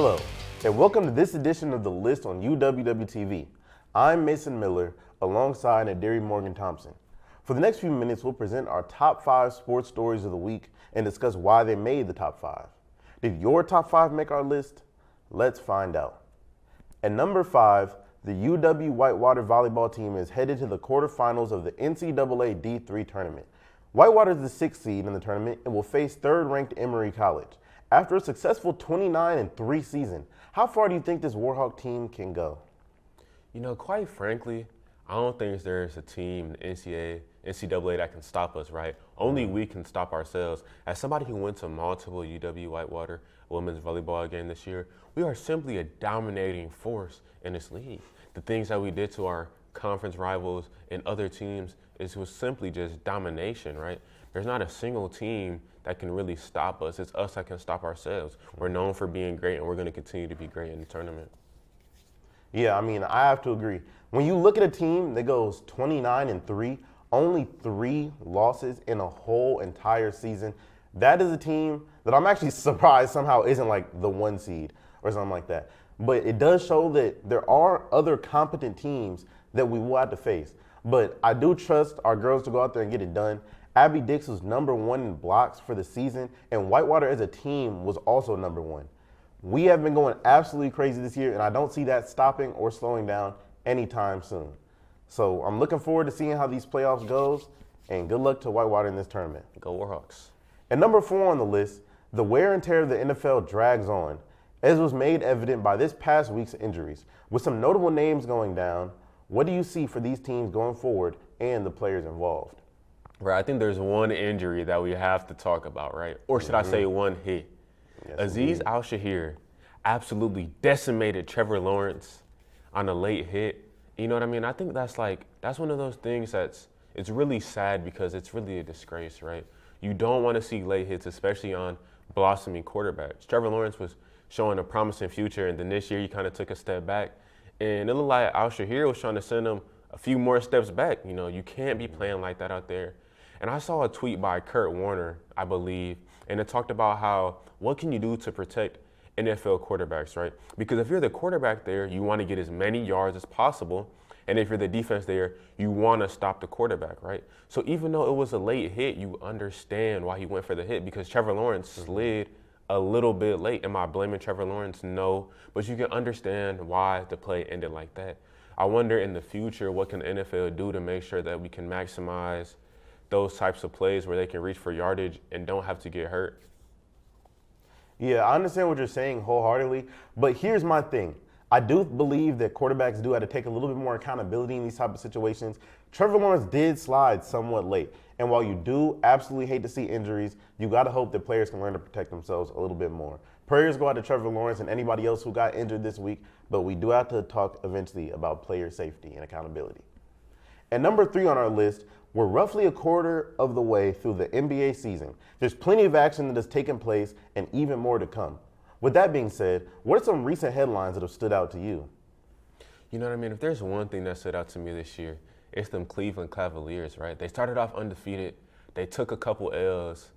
Hello, and welcome to this edition of The List on UWWTV. I'm Mason Miller, alongside Adiri Morgan Thompson. For the next few minutes, we'll present our top 5 sports stories of the week and discuss why they made the top 5. Did your top 5 make our list? Let's find out. At number 5, the UW Whitewater volleyball team is headed to the quarterfinals of the NCAA D3 tournament. Whitewater is the 6th seed in the tournament and will face 3rd-ranked Emory College. After a successful 29-3 season, how far do you think this Warhawk team can go? You know, quite frankly, I don't think there's a team in NCAA that can stop us, right? Only we can stop ourselves. As somebody who went to multiple UW Whitewater women's volleyball game this year, we are simply a dominating force in this league. The things that we did to our conference rivals and other teams was simply just domination, right? There's not a single team that can really stop us. It's us that can stop ourselves. We're known for being great, and we're going to continue to be great in the tournament. Yeah, I mean, I have to agree. When you look at a team that goes 29-3, only 3 losses in a whole entire season, that is a team that I'm actually surprised somehow isn't like the 1 seed or something like that. But it does show that there are other competent teams that we will have to face. But I do trust our girls to go out there and get it done. Abby Dix was number 1 in blocks for the season, and Whitewater as a team was also number 1. We have been going absolutely crazy this year, and I don't see that stopping or slowing down anytime soon. So I'm looking forward to seeing how these playoffs goes, and good luck to Whitewater in this tournament. Go Warhawks. At number 4 on the list, the wear and tear of the NFL drags on, as was made evident by this past week's injuries. With some notable names going down, what do you see for these teams going forward and the players involved? Right, I think there's one injury that we have to talk about, right? Or should I say one hit? Yes, Aziz Al-Shahir absolutely decimated Trevor Lawrence on a late hit. You know what I mean? I think that's one of those things it's really sad because it's really a disgrace, right? You don't want to see late hits, especially on blossoming quarterbacks. Trevor Lawrence was showing a promising future, and then this year he kind of took a step back. And it looked like Al-Shahir was trying to send him a few more steps back. You know, you can't be playing like that out there. And I saw a tweet by Kurt Warner, I believe, and it talked about what can you do to protect NFL quarterbacks, right? Because if you're the quarterback there, you want to get as many yards as possible. And if you're the defense there, you want to stop the quarterback, right? So even though it was a late hit, you understand why he went for the hit because Trevor Lawrence slid a little bit late. Am I blaming Trevor Lawrence? No. But you can understand why the play ended like that. I wonder in the future, what can the NFL do to make sure that we can maximize those types of plays where they can reach for yardage and don't have to get hurt? Yeah, I understand what you're saying wholeheartedly, but here's my thing. I do believe that quarterbacks do have to take a little bit more accountability in these type of situations. Trevor Lawrence did slide somewhat late, and while you do absolutely hate to see injuries, you got to hope that players can learn to protect themselves a little bit more. Prayers go out to Trevor Lawrence and anybody else who got injured this week, but we do have to talk eventually about player safety and accountability. At number 3 on our list, we're roughly a quarter of the way through the NBA season. There's plenty of action that has taken place and even more to come. With that being said, what are some recent headlines that have stood out to you? You know what I mean? If there's one thing that stood out to me this year, it's them Cleveland Cavaliers, right? They started off undefeated. They took a couple L's,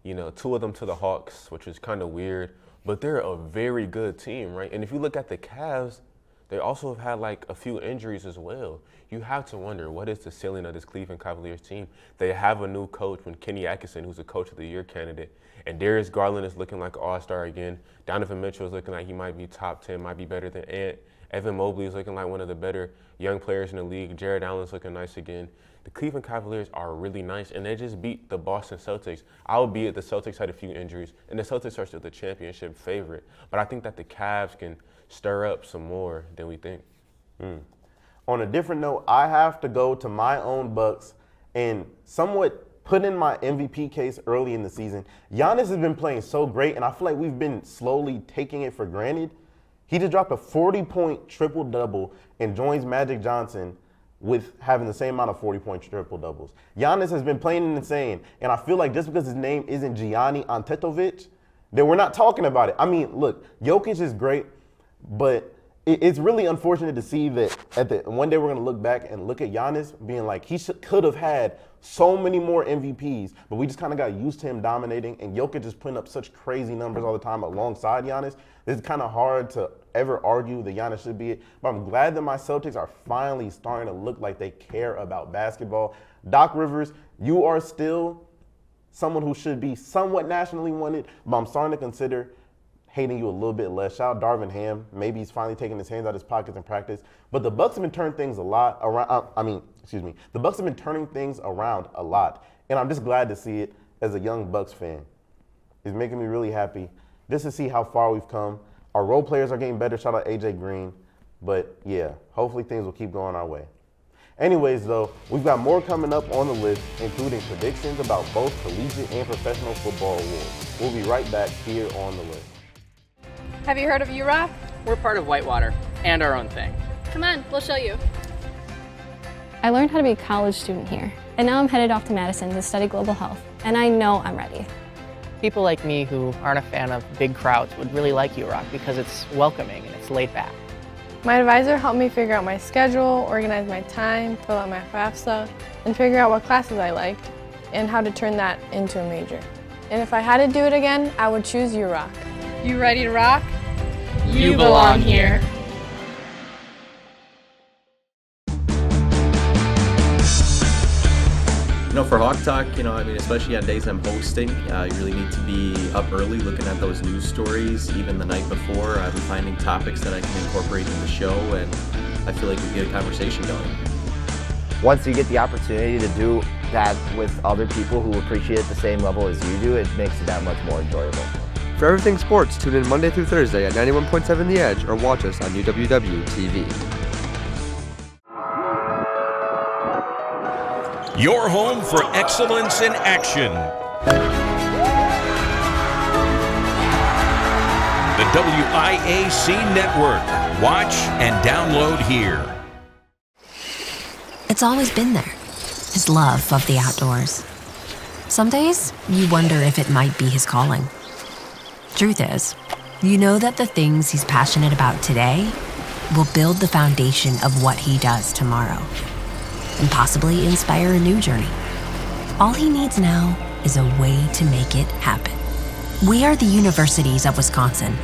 2 of them to the Hawks, which is kind of weird, but they're a very good team, right? And if you look at the Cavs, they also have had a few injuries as well. You have to wonder, what is the ceiling of this Cleveland Cavaliers team? They have a new coach, Kenny Atkinson, who's a Coach of the Year candidate. And Darius Garland is looking like an all-star again. Donovan Mitchell is looking like he might be top 10, might be better than Ant. Evan Mobley is looking like one of the better young players in the league. Jared Allen's looking nice again. The Cleveland Cavaliers are really nice, and they just beat the Boston Celtics. Albeit the Celtics had a few injuries, and the Celtics are still the championship favorite. But I think that the Cavs can stir up some more than we think. On a different note, I have to go to my own Bucks and somewhat put in my MVP case early in the season. Giannis has been playing so great, and I feel like we've been slowly taking it for granted. He just dropped a 40-point triple-double and joins Magic Johnson with having the same amount of 40-point triple-doubles. Giannis has been playing insane, and I feel like just because his name isn't Gianni Antetokounmpo, that we're not talking about it. I mean, look, Jokic is great, but it's really unfortunate to see that one day we're going to look back and look at Giannis being like, he could have had so many more MVPs, but we just kind of got used to him dominating, and Jokic just putting up such crazy numbers all the time alongside Giannis. It's kind of hard to ever argue that Giannis should be it, but I'm glad that my Celtics are finally starting to look like they care about basketball. Doc Rivers, you are still someone who should be somewhat nationally wanted, but I'm starting to consider hating you a little bit less. Shout out Darvin Ham. Maybe he's finally taking his hands out of his pockets in practice. But the Bucks have been turning things a lot around. The Bucks have been turning things around a lot, and I'm just glad to see it as a young Bucks fan. It's making me really happy just to see how far we've come. Our role players are getting better. Shout out AJ Green. But yeah, hopefully things will keep going our way. Anyways, though, we've got more coming up on the list, including predictions about both collegiate and professional football awards. We'll be right back here on the list. Have you heard of UROC? We're part of Whitewater and our own thing. Come on, we'll show you. I learned how to be a college student here, and now I'm headed off to Madison to study global health, and I know I'm ready. People like me who aren't a fan of big crowds would really like UROC because it's welcoming and it's laid back. My advisor helped me figure out my schedule, organize my time, fill out my FAFSA, and figure out what classes I liked and how to turn that into a major. And if I had to do it again, I would choose UROC. You ready to rock? You belong here. For Hawk Talk, especially on days I'm hosting, you really need to be up early looking at those news stories. Even the night before, I'm finding topics that I can incorporate in the show, and I feel like we get a conversation going. Once you get the opportunity to do that with other people who appreciate it at the same level as you do, it makes it that much more enjoyable. For everything sports, tune in Monday through Thursday at 91.7 The Edge or watch us on UWW-TV. Your home for excellence in action. The WIAC Network. Watch and download here. It's always been there, his love of the outdoors. Some days, you wonder if it might be his calling. Truth is, you know that the things he's passionate about today will build the foundation of what he does tomorrow, and possibly inspire a new journey. All he needs now is a way to make it happen. We are the Universities of Wisconsin.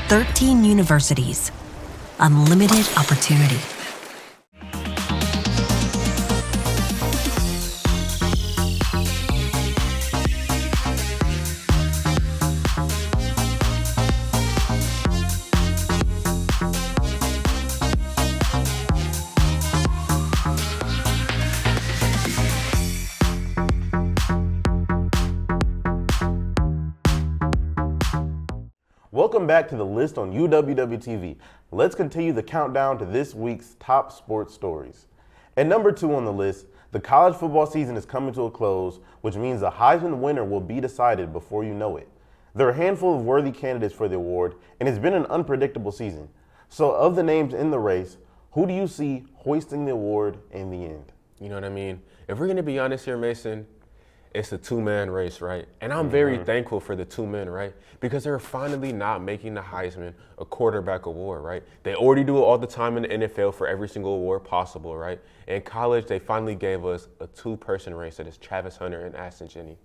13 universities, unlimited opportunity. Welcome back to the list on UWW-TV. Let's continue the countdown to this week's top sports stories. At number 2 on the list, the college football season is coming to a close, which means the Heisman winner will be decided before you know it. There are a handful of worthy candidates for the award, and it's been an unpredictable season. So of the names in the race, who do you see hoisting the award in the end? You know what I mean? If we're going to be honest here, Mason, it's a two-man race, right? And I'm very thankful for the two men, right? Because they're finally not making the Heisman a quarterback award, right? They already do it all the time in the NFL for every single award possible, right? In college, they finally gave us a two-person race that is Travis Hunter and Ashton Jenney.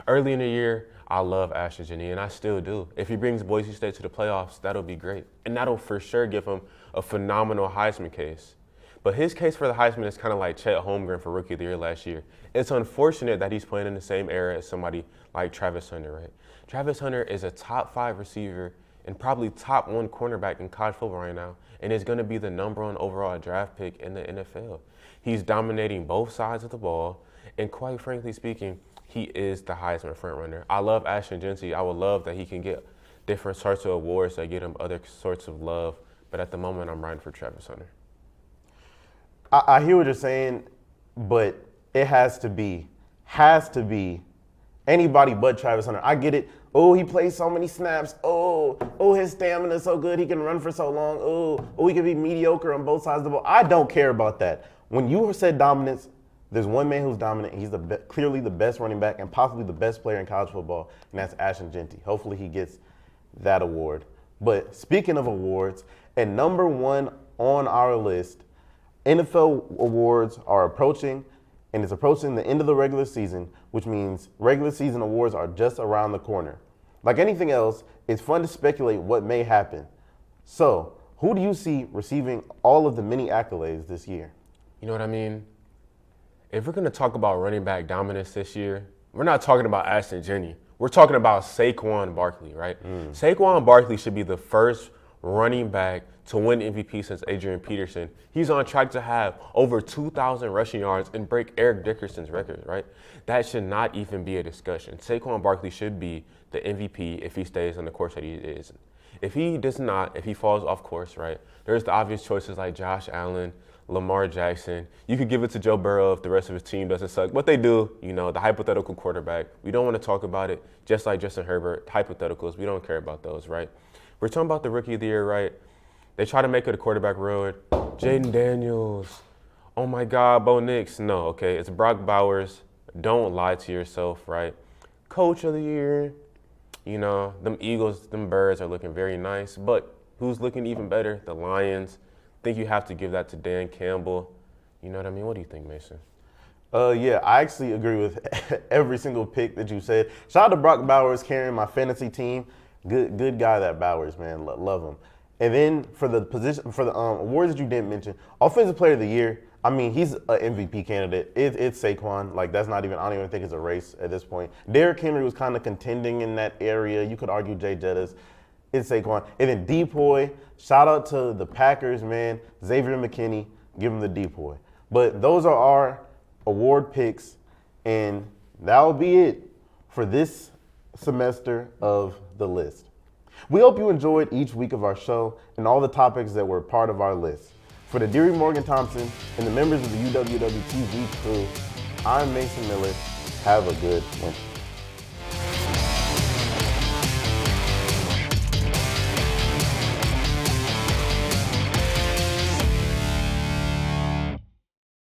Early in the year, I love Ashton Jenney, and I still do. If he brings Boise State to the playoffs, that'll be great. And that'll for sure give him a phenomenal Heisman case. But his case for the Heisman is kind of like Chet Holmgren for Rookie of the Year last year. It's unfortunate that he's playing in the same era as somebody like Travis Hunter, right? Travis Hunter is a top 5 receiver and probably top 1 cornerback in college football right now, and is going to be the number 1 overall draft pick in the NFL. He's dominating both sides of the ball, and quite frankly speaking, he is the Heisman frontrunner. I love Ashton Jenney. I would love that he can get different sorts of awards that get him other sorts of love, but at the moment, I'm riding for Travis Hunter. I hear what you're saying, but it has to be anybody but Travis Hunter. I get it. Oh, he plays so many snaps. Oh, his stamina is so good. He can run for so long. Oh, he can be mediocre on both sides of the ball. I don't care about that. When you said dominance, there's one man who's dominant. He's clearly the best running back and possibly the best player in college football, and that's Ashton Jenney. Hopefully he gets that award. But speaking of awards, And number one on our list, NFL awards are approaching, and it's approaching the end of the regular season, which means regular season awards are just around the corner. Like anything else, it's fun to speculate what may happen. So, who do you see receiving all of the many accolades this year? You know what I mean? If we're going to talk about running back dominance this year, we're not talking about Ashton Jenney. We're talking about Saquon Barkley, right? Saquon Barkley should be the first running back to win MVP since Adrian Peterson. He's on track to have over 2,000 rushing yards and break Eric Dickerson's record, right? That should not even be a discussion. Saquon Barkley should be the MVP if he stays on the course that he is. If he does not, if he falls off course, right, there's the obvious choices like Josh Allen, Lamar Jackson. You could give it to Joe Burrow if the rest of his team doesn't suck. But they do, you know, the hypothetical quarterback. We don't want to talk about it, just like Justin Herbert, hypotheticals. We don't care about those, right? We're talking about the rookie of the year, right? They try to make it a quarterback road. Jaden Daniels. Oh my God, Bo Nix. No, okay, it's Brock Bowers. Don't lie to yourself, right? Coach of the year. You know, them Eagles, them Birds are looking very nice. But who's looking even better? The Lions. I think you have to give that to Dan Campbell. You know what I mean? What do you think, Mason? Yeah, I actually agree with every single pick that you said. Shout out to Brock Bowers carrying my fantasy team. Good guy, that Bowers, man. Love him. And then for the position, for the awards that you didn't mention, Offensive Player of the Year. I mean, he's an MVP candidate. It's Saquon. Like, that's not even, I don't even think it's a race at this point. Derrick Henry was kind of contending in that area. You could argue Jay Jettis. It's Saquon. And then Depoy, shout out to the Packers, man. Xavier McKinney, give him the Depoy. But those are our award picks, and that will be it for this semester of the list. We hope you enjoyed each week of our show and all the topics that were part of our list. For the Deary Morgan Thompson and the members of the UWW TV crew, I'm Mason Miller. Have a good winter.